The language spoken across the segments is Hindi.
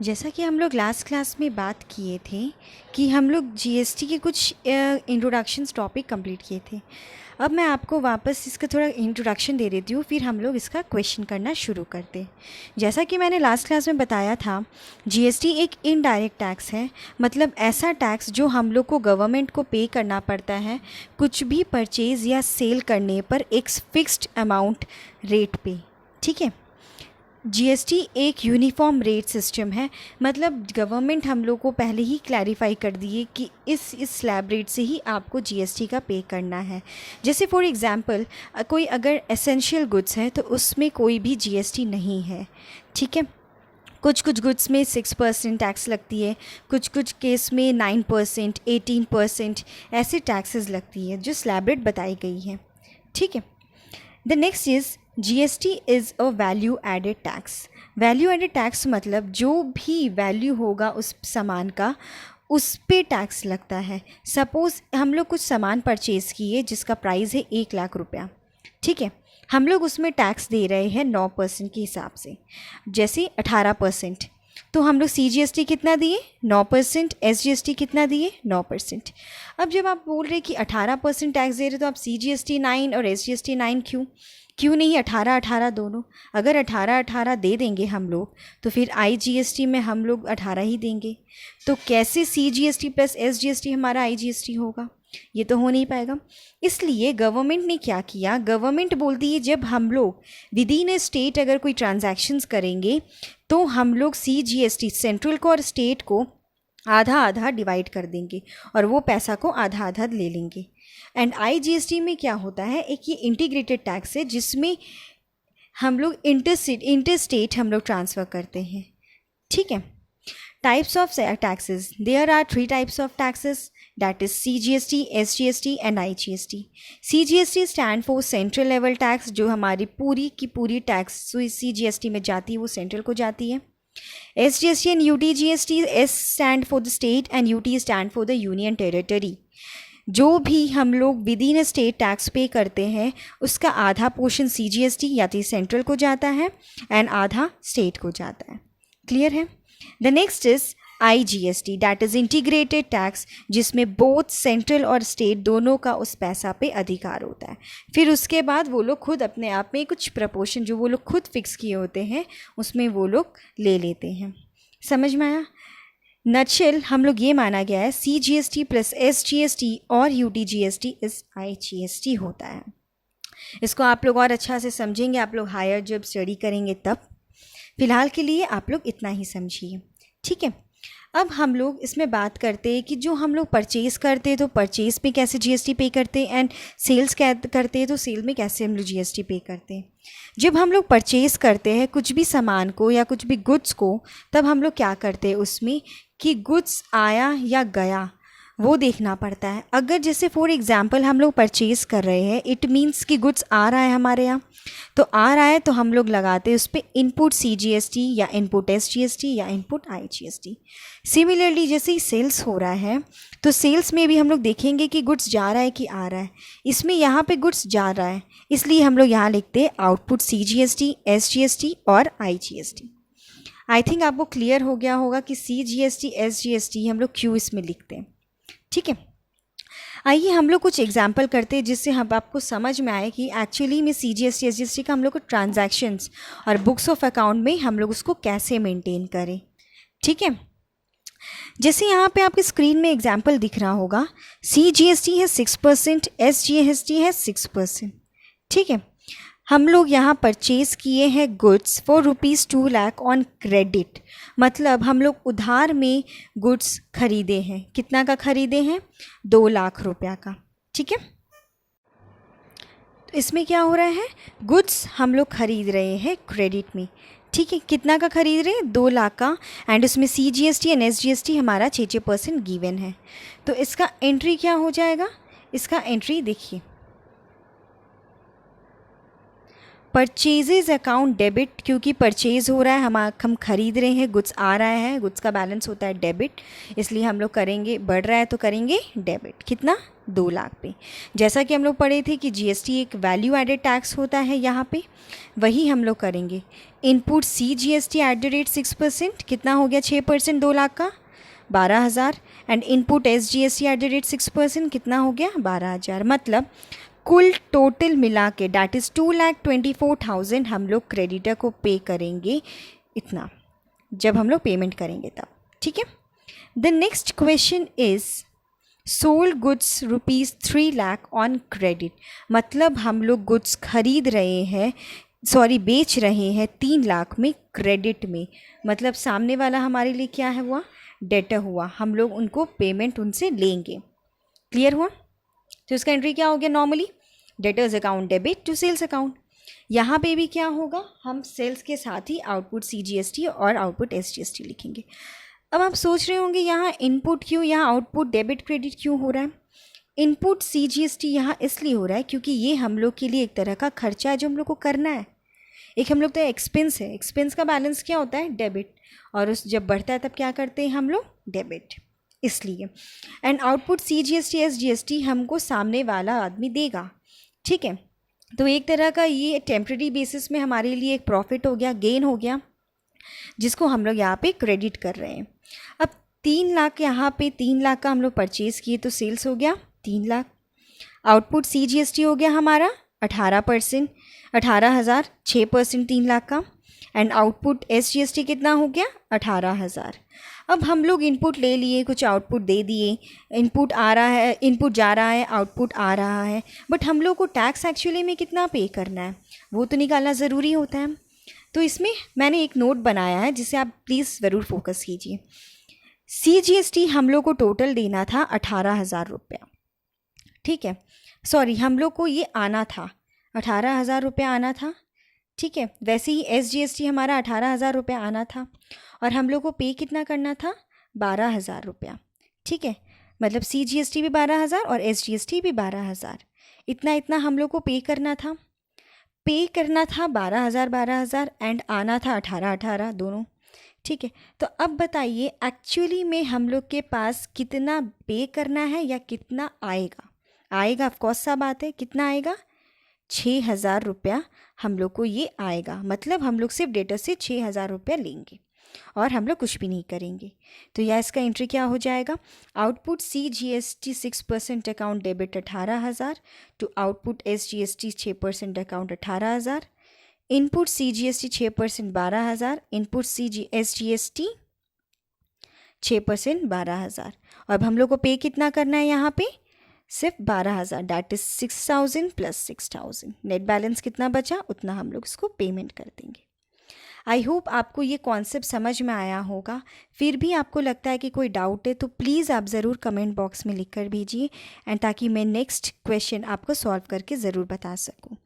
जैसा कि हम लोग लास्ट क्लास में बात किए थे कि हम लोग जीएसटी के कुछ इंट्रोडक्शंस टॉपिक कंप्लीट किए थे। अब मैं आपको वापस इसका थोड़ा इंट्रोडक्शन दे देती हूँ, फिर हम लोग इसका क्वेश्चन करना शुरू करते हैं। जैसा कि मैंने लास्ट क्लास में बताया था, जीएसटी एक इनडायरेक्ट टैक्स है, मतलब ऐसा टैक्स जो हम लोग को गवर्नमेंट को पे करना पड़ता है कुछ भी परचेज़ या सेल करने पर एक फ़िक्स्ड अमाउंट रेट पे। ठीक है, जीएसटी एक यूनिफॉर्म रेट सिस्टम है, मतलब गवर्नमेंट हम लोग को पहले ही क्लैरिफाई कर दिए कि इस स्लैब रेट से ही आपको जीएसटी का पे करना है। जैसे फॉर एग्जांपल कोई अगर एसेंशियल गुड्स है तो उसमें कोई भी जीएसटी नहीं है। ठीक है, कुछ गुड्स में 6% टैक्स लगती है, कुछ केस में 9%, 18% ऐसे टैक्सेस लगती है जो स्लैब रेट बताई गई है। ठीक है, the next is GST is a value added tax. Value added tax मतलब जो भी वैल्यू होगा उस सामान का उस पे टैक्स लगता है। सपोज़ हम लोग कुछ सामान परचेज़ किए जिसका प्राइस है 1,00,000 रुपया। ठीक है, हम लोग उसमें टैक्स दे रहे हैं 9% के हिसाब से, जैसे 18%। तो हम लोग CGST कितना दिए? 9%। SGST कितना दिए? 9%। अब जब आप बोल रहे कि 18% टैक्स दे रहे तो आप CGST 9 और SGST 9 क्यों नहीं 18 दोनों? अगर 18 दे देंगे हम लोग तो फिर IGST में हम लोग 18 ही देंगे, तो कैसे CGST प्लस SGST हमारा IGST होगा? ये तो हो नहीं पाएगा। इसलिए गवर्नमेंट ने क्या किया, गवर्नमेंट बोलती है जब हम लोग विद इन ए स्टेट अगर कोई ट्रांजैक्शंस करेंगे तो हम लोग CGST सेंट्रल को और स्टेट को आधा आधा डिवाइड कर देंगे और वो पैसा को आधा आधा ले लेंगे। एंड IGST में क्या होता है, एक ये इंटीग्रेटेड टैक्स है जिसमें हम लोग इंटरस्टेट हम लोग ट्रांसफ़र करते हैं। ठीक है, types of taxes, there are 3 types of taxes, that is CGST, SGST and IGST. CGST stand for central level tax, जो हमारी पूरी की पूरी टैक्स CGST में जाती है वो सेंट्रल को जाती है। SGST and UTGST, S stand for the state and UT stand for the union territory. जो भी हम लोग विद इन स्टेट टैक्स पे करते हैं उसका आधा पोर्शन CGST या तो सेंट्रल को जाता है एंड आधा स्टेट को जाता है। क्लियर है? The next is IGST, that is integrated tax, जिसमें बोथ सेंट्रल और स्टेट दोनों का उस पैसा पे अधिकार होता है। फिर उसके बाद वो लोग खुद अपने आप में कुछ प्रपोर्शन जो वो लोग खुद फिक्स किए होते हैं उसमें वो लोग ले लेते हैं। समझ में आया? नटशेल हम लोग ये माना गया है CGST प्लस SGST और UTGST इस IGST होता है। इसको आप लोग और अच्छा से समझेंगे, आप लोग हायर जब स्टडी करेंगे तब। फिलहाल के लिए आप लोग इतना ही समझिए। ठीक है, अब हम लोग इसमें बात करते हैं कि जो हम लोग परचेज़ करते हैं तो परचेज़ में कैसे जीएसटी पे करते हैं, एंड सेल्स करते हैं तो सेल में कैसे हम लोग जीएसटी पे करते हैं। जब हम लोग परचेज़ करते हैं कुछ भी सामान को या कुछ भी गुड्स को, तब हम लोग क्या करते हैं उसमें कि गुड्स आया या गया वो देखना पड़ता है। अगर जैसे फॉर एग्ज़ाम्पल हम लोग परचेज़ कर रहे हैं, इट मीन्स कि गुड्स आ रहा है हमारे यहाँ, तो आ रहा है तो हम लोग लगाते हैं उस पर इनपुट CGST या इनपुट SGST या इनपुट IGST। सिमिलरली जैसे ही सेल्स हो रहा है तो सेल्स में भी हम लोग देखेंगे कि गुड्स जा रहा है कि आ रहा है। इसमें यहाँ पे गुड्स जा रहा है इसलिए हम लोग यहाँ लिखते हैं आउटपुट CGST, SGST और IGST। आई थिंक आपको क्लियर हो गया होगा कि CGST, SGST हम लोग क्यों इसमें लिखते हैं। ठीक है, आइए हम लोग कुछ एग्जाम्पल करते हैं जिससे हम आपको समझ में आए कि एक्चुअली में CGST, SGST का हम लोग को ट्रांजैक्शंस और बुक्स ऑफ अकाउंट में हम लोग उसको कैसे मेंटेन करें। ठीक है, जैसे यहाँ पे आपके स्क्रीन में एग्जाम्पल दिख रहा होगा, CGST है 6%, SGST है 6%। ठीक है, हम लोग यहाँ परचेज़ किए हैं गुड्स फॉर ₹2,00,000 ऑन क्रेडिट, मतलब हम लोग उधार में गुड्स खरीदे हैं। कितना का खरीदे हैं? 2,00,000 रुपया का। ठीक है, तो इसमें क्या हो रहा है, गुड्स हम लोग खरीद रहे हैं क्रेडिट में। ठीक है, कितना का खरीद रहे हैं? 2,00,000 का, एंड उसमें CGST एंड SGST हमारा 6% गिवन है। तो इसका एंट्री क्या हो जाएगा? इसका एंट्री देखिए, परचेजेज अकाउंट डेबिट, क्योंकि परचेज़ हो रहा है, हम खरीद रहे हैं, गुड्स आ रहा है, गुड्स का बैलेंस होता है डेबिट, इसलिए हम लोग करेंगे, बढ़ रहा है तो करेंगे डेबिट। कितना? 2,00,000 पे। जैसा कि हम लोग पढ़े थे कि GST एक वैल्यू एडेड टैक्स होता है, यहाँ पे वही हम लोग करेंगे। Input CGST at the rate 6%, कितना हो गया 6%, 2 लाख का 12,000। And input SGST at the rate 6%, कितना हो गया 12,000। मतलब कुल टोटल मिला के डैट इज़ 2,24,000 हम लोग क्रेडिटर को पे करेंगे, इतना जब हम लोग पेमेंट करेंगे तब। ठीक है। The next question is sold goods ₹3 lakh on credit. मतलब हम लोग गुड्स खरीद रहे हैं, बेच रहे हैं 3 लाख में क्रेडिट में। मतलब सामने वाला हमारे लिए क्या है हुआ, डेटर हुआ, हम लोग उनको पेमेंट उनसे लेंगे। क्लियर हुआ। तो इसका एंट्री क्या हो गया, normally debtors account debit to sales account. यहाँ पे भी क्या होगा, हम सेल्स के साथ ही आउटपुट CGST और आउटपुट SGST लिखेंगे। अब आप सोच रहे होंगे यहाँ इनपुट क्यों, यहाँ आउटपुट डेबिट क्रेडिट क्यों हो रहा है। इनपुट CGST यहाँ इसलिए हो रहा है क्योंकि ये हम लोग के लिए एक तरह का खर्चा है जो हम लोग को करना है। एक हम लोग तो एक्सपेंस है, एक्सपेंस का बैलेंस क्या होता है, डेबिट, और उस जब बढ़ता है तब क्या करते हैं हम लोग, डेबिट, इसलिए। एंड आउटपुट CGST SGST हमको सामने वाला आदमी देगा। ठीक है। तो एक तरह का ये टेम्प्रेरी बेसिस में हमारे लिए एक प्रॉफिट हो गया, गेन हो गया, जिसको हम लोग यहाँ पे क्रेडिट कर रहे हैं। अब 3 लाख, यहाँ पे 3 लाख का हम लोग परचेज़ किए तो सेल्स हो गया 3 लाख। आउटपुट CGST हो गया हमारा 18%, 18,000, 6% 3 लाख का। एंड आउटपुट SGST कितना हो गया 18,000। अब हम लोग इनपुट ले लिए, कुछ आउटपुट दे दिए, इनपुट आ रहा है, इनपुट जा रहा है, आउटपुट आ रहा है, बट हम लोग को टैक्स एक्चुअली में कितना पे करना है वो तो निकालना ज़रूरी होता है। तो इसमें मैंने एक नोट बनाया है जिसे आप प्लीज़ ज़रूर फोकस कीजिए। CGST हम लोग को टोटल देना था 18,000 रुपया। ठीक है, सॉरी, हम लोग को ये आना था 18,000 रुपया आना था। ठीक है। वैसे ही SGST हमारा 18,000 रुपया आना था और हम लोग को पे कितना करना था 12,000 रुपया। ठीक है। मतलब CGST भी 12,000 और SGST भी 12,000, इतना इतना हम लोग को पे करना था। 12,000 एंड आना था 18,000 दोनों। ठीक है। तो अब बताइए एक्चुअली में हम लोग के पास कितना पे करना है या कितना आएगा। आएगा, ऑफकोर्स सा बात है, कितना आएगा 6,000 रुपया हम लोग को ये आएगा। मतलब हम लोग सिर्फ डेटर से 6,000 रुपया लेंगे और हम लोग कुछ भी नहीं करेंगे। तो यह इसका एंट्री क्या हो जाएगा, output CGST 6% account debit 18,000 to output SGST 6% account 18,000, input CGST 6% 12,000, input SGST 6% 12,000। अब हम लोग को पे कितना करना है यहाँ पे, सिर्फ 12,000, that is 6,000 plus 6,000। Net balance कितना बचा उतना हम लोग इसको पेमेंट कर देंगे। आई होप आपको ये कॉन्सेप्ट समझ में आया होगा। फिर भी आपको लगता है कि कोई डाउट है तो प्लीज़ आप ज़रूर कमेंट बॉक्स में लिख कर भेजिए, एंड ताकि मैं नेक्स्ट क्वेश्चन आपको सॉल्व करके ज़रूर बता सकूं।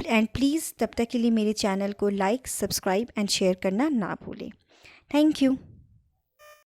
एंड प्लीज़ तब तक के लिए मेरे चैनल को लाइक, सब्सक्राइब एंड शेयर करना ना भूलें। Thank you.